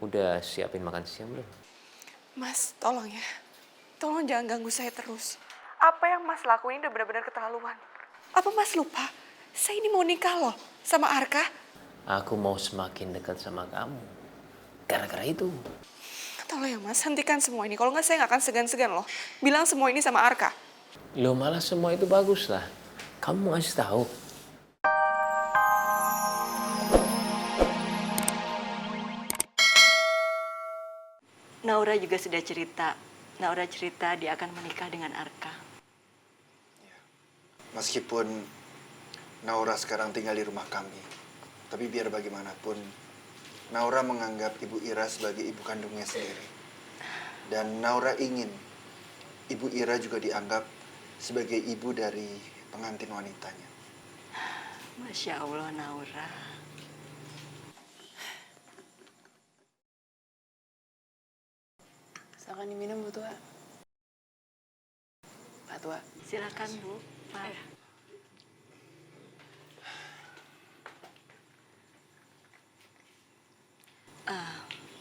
Udah siapin makan siang belum? Mas, tolong ya. Tolong jangan ganggu saya terus. Apa yang Mas lakuin udah benar-benar keterlaluan. Apa Mas lupa? Saya ini mau nikah loh sama Arka. Aku mau semakin dekat sama kamu. Gara-gara itu. Tolong ya Mas, hentikan semua ini. Kalau nggak saya nggak akan segan-segan loh. Bilang semua ini sama Arka. Lo malah semua itu bagus lah. Kamu ngasih tahu. Naura juga sudah cerita. Naura cerita dia akan menikah dengan Arka. Meskipun Naura sekarang tinggal di rumah kami, tapi biar bagaimanapun, Naura menganggap Ibu Ira sebagai ibu kandungnya sendiri. Dan Naura ingin Ibu Ira juga dianggap sebagai ibu dari pengantin wanitanya. Masya Allah, Naura. Silakan diminum, Bu Tua. Pak Tua. Silakan, Bu. Pak.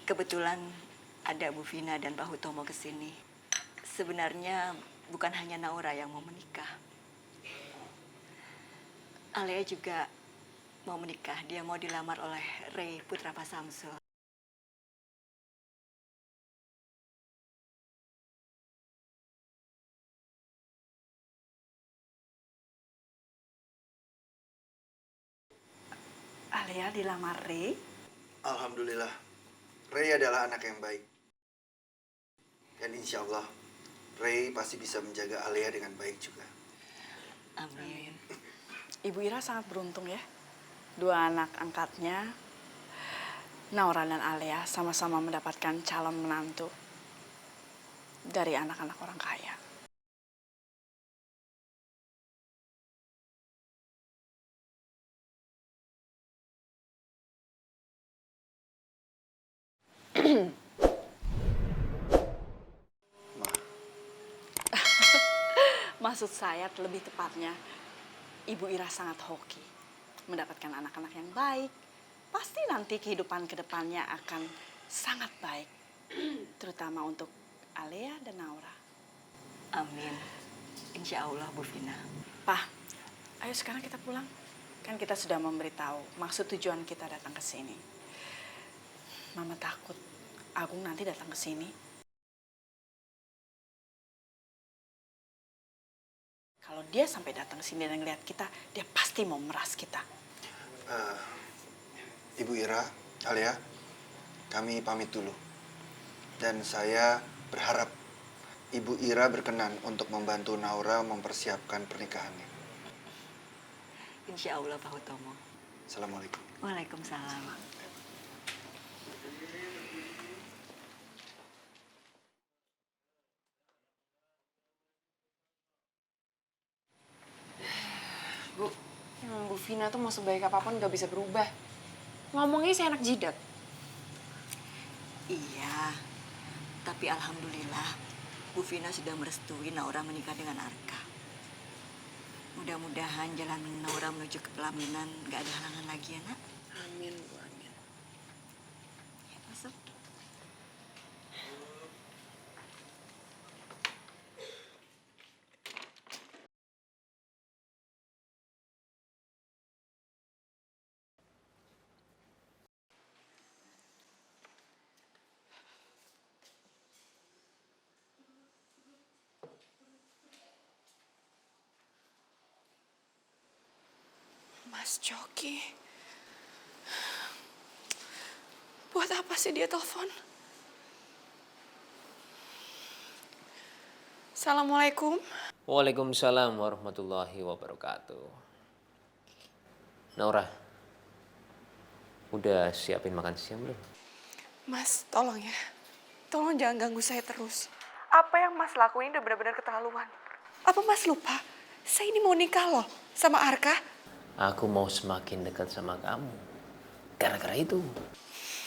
Kebetulan ada Bu Vina dan Pak Hutomo kesini. Sebenarnya bukan hanya Naura yang mau menikah. Alia juga mau menikah. Dia mau dilamar oleh Ray putra Pak Samsul. Alia dilamar Ray? Alhamdulillah, Ray adalah anak yang baik. Dan insya Allah, Ray pasti bisa menjaga Alia dengan baik juga. Amin. Ibu Ira sangat beruntung ya. Dua anak angkatnya, Naura dan Alia, sama-sama mendapatkan calon menantu dari anak-anak orang kaya. Maksud saya lebih tepatnya, Ibu Ira sangat hoki mendapatkan anak-anak yang baik. Pasti nanti kehidupan kedepannya akan sangat baik, terutama untuk Alia dan Naura. Amin. Insya Allah, Bu Vina. Pak, ayo sekarang kita pulang. Kan kita sudah memberitahu maksud tujuan kita datang ke sini. Mama takut Agung nanti datang ke sini. Kalau dia sampai datang ke sini dan ngeliat kita, dia pasti mau meras kita. Ibu Ira, Alia, kami pamit dulu. Dan saya berharap Ibu Ira berkenan untuk membantu Naura mempersiapkan pernikahannya. Insya Allah, Pak Hutomo. Assalamualaikum. Waalaikumsalam. Bu, Bu Vina tuh mau sebaik apapun gak bisa berubah. Ngomongnya seenak jidat. Iya, tapi alhamdulillah Bu Vina sudah merestui Naura menikah dengan Arka. Mudah-mudahan jalan Naura menuju ke pelaminan gak ada halangan lagi ya, Nak. Amin, Bu, amin. Ya, masuk. Mas Joki. Buat apa sih dia telepon? Assalamualaikum. Waalaikumsalam warahmatullahi wabarakatuh. Naura, udah siapin makan siang belum? Mas, tolong ya. Tolong jangan ganggu saya terus. Apa yang Mas lakuin udah benar-benar keterlaluan. Apa Mas lupa? Saya ini mau nikah loh sama Arka. Aku mau semakin dekat sama kamu. Gara-gara itu.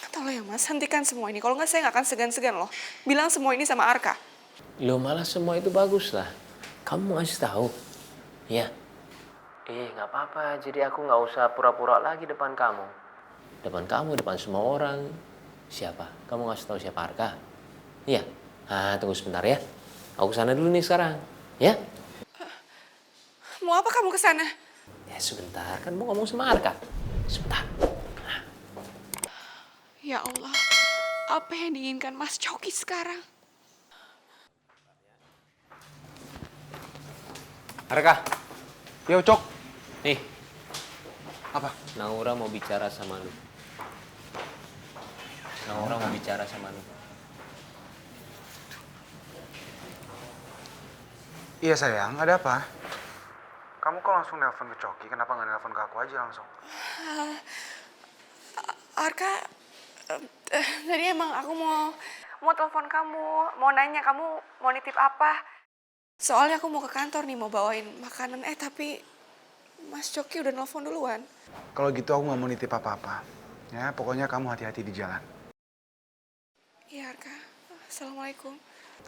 Tolong ya Mas, hentikan semua ini. Kalau nggak saya nggak akan segan-segan loh. Bilang semua ini sama Arka. Lo malah semua itu bagus lah. Kamu ngasih tahu. Ya. Nggak apa-apa. Jadi aku nggak usah pura-pura lagi depan kamu. Depan kamu, depan semua orang. Siapa? Kamu ngasih tahu siapa Arka? Iya. Ah, tunggu sebentar ya. Aku kesana dulu nih sekarang. Ya? Mau apa kamu ke sana? Ya sebentar, kan mau ngomong sama Arka. Sebentar. Ya Allah, apa yang diinginkan Mas Coki sekarang? Arka, Yo, Cok. nih. Apa? Naura mau bicara sama lu. Naura mau bicara sama lu. Iya sayang, ada apa? Kamu kok langsung nelpon ke Coki? Kenapa nggak nelpon ke aku aja langsung? Arka, tadi emang aku mau telepon kamu, mau nanya kamu mau nitip apa? Soalnya aku mau ke kantor nih, mau bawain makanan. Tapi Mas Coki udah nelpon duluan. Kalau gitu aku nggak mau nitip apa-apa. Ya, pokoknya kamu hati-hati di jalan. Iya Arka, Assalamualaikum.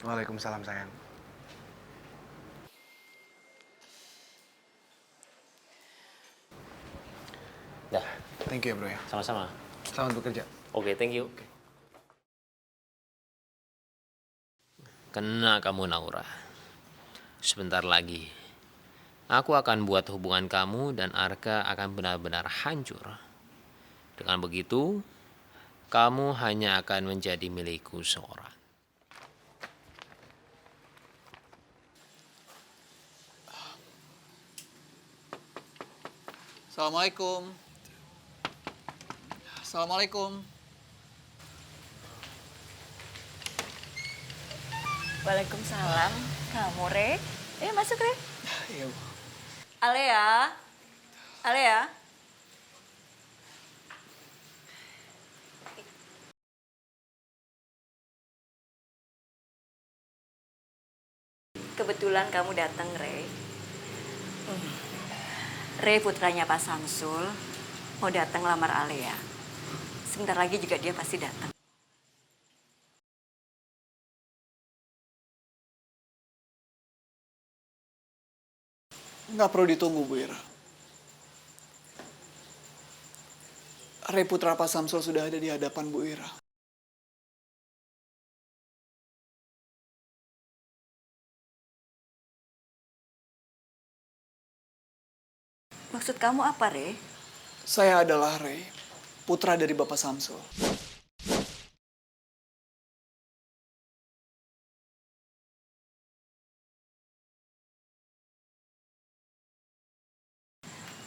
Waalaikumsalam sayang. Dah, Thank you ya bro ya. sama-sama. Selamat bekerja. Oke, thank you. Kena kamu Naura. Sebentar lagi, aku akan buat hubungan kamu dan Arka akan benar-benar hancur. Dengan begitu, kamu hanya akan menjadi milikku seorang. Assalamualaikum. Assalamualaikum. Waalaikumsalam. Kamu, Re? Masuk, Re. Iya, Bu. Alea. Alea. Kebetulan kamu datang, Re. Re putranya Pak Samsul mau datang lamar Alea. Sebentar lagi juga dia pasti datang. Nggak perlu ditunggu, Bu Ira. Re putra Pak Samsul sudah ada di hadapan Bu Ira. Maksud kamu apa, Re? Saya adalah Re, putra dari Bapak Samsul.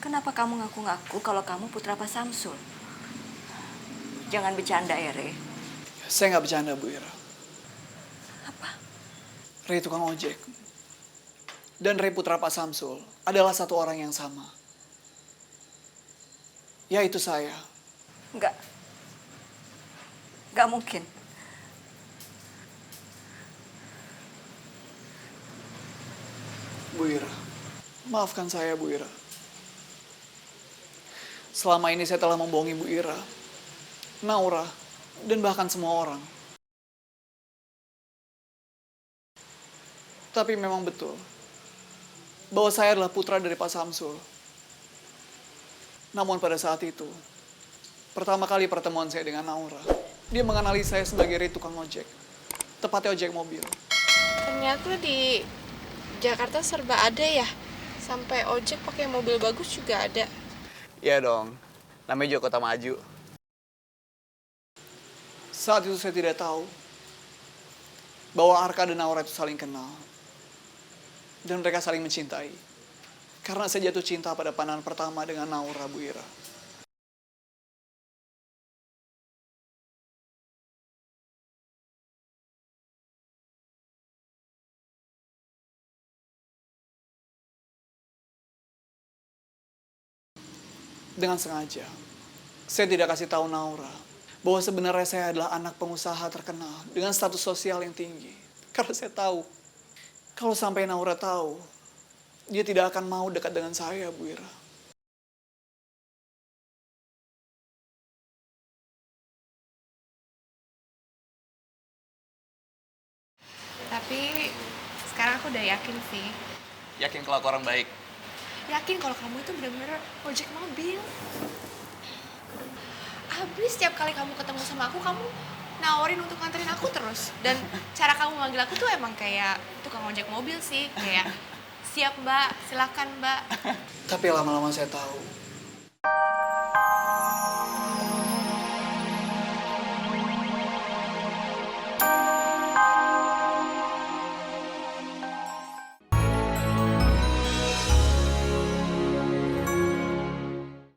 Kenapa kamu ngaku-ngaku kalau kamu putra Pak Samsul? Jangan bercanda ya, Re. Saya nggak bercanda, Bu Ira. Apa? Re tukang ojek. Dan Re putra Pak Samsul adalah satu orang yang sama. Yaitu saya. Enggak. Enggak mungkin. Bu Ira, maafkan saya, Bu Ira. Selama ini saya telah membohongi Bu Ira, Naura, dan bahkan semua orang. Tapi memang betul bahwa saya adalah putra dari Pak Samsul. Namun pada saat itu, pertama kali pertemuan saya dengan Naura, dia mengenali saya sebagai Ri tukang ojek. Tepatnya ojek mobil. Ternyata di Jakarta serba ada ya. Sampai ojek pakai mobil bagus juga ada. Iya dong, namanya juga kota maju. Saat itu saya tidak tahu bahwa Arka dan Naura itu saling kenal. Dan mereka saling mencintai. Karena saya jatuh cinta pada pandangan pertama dengan Naura, Bu Ira. Dengan sengaja, saya tidak kasih tahu Naura bahwa sebenarnya saya adalah anak pengusaha terkenal dengan status sosial yang tinggi. Karena saya tahu, kalau sampai Naura tahu, dia tidak akan mau dekat dengan saya, Bu Ira. Tapi sekarang aku udah yakin sih. Yakin kalau aku orang baik? Yakin kalau kamu itu benar-benar ojek mobil. Habis setiap kali kamu ketemu sama aku, kamu nawarin untuk nganterin aku terus. Dan cara kamu manggil aku tuh emang kayak tukang ojek mobil sih. Kayak, siap mbak, silakan mbak. Tapi lama-lama saya tahu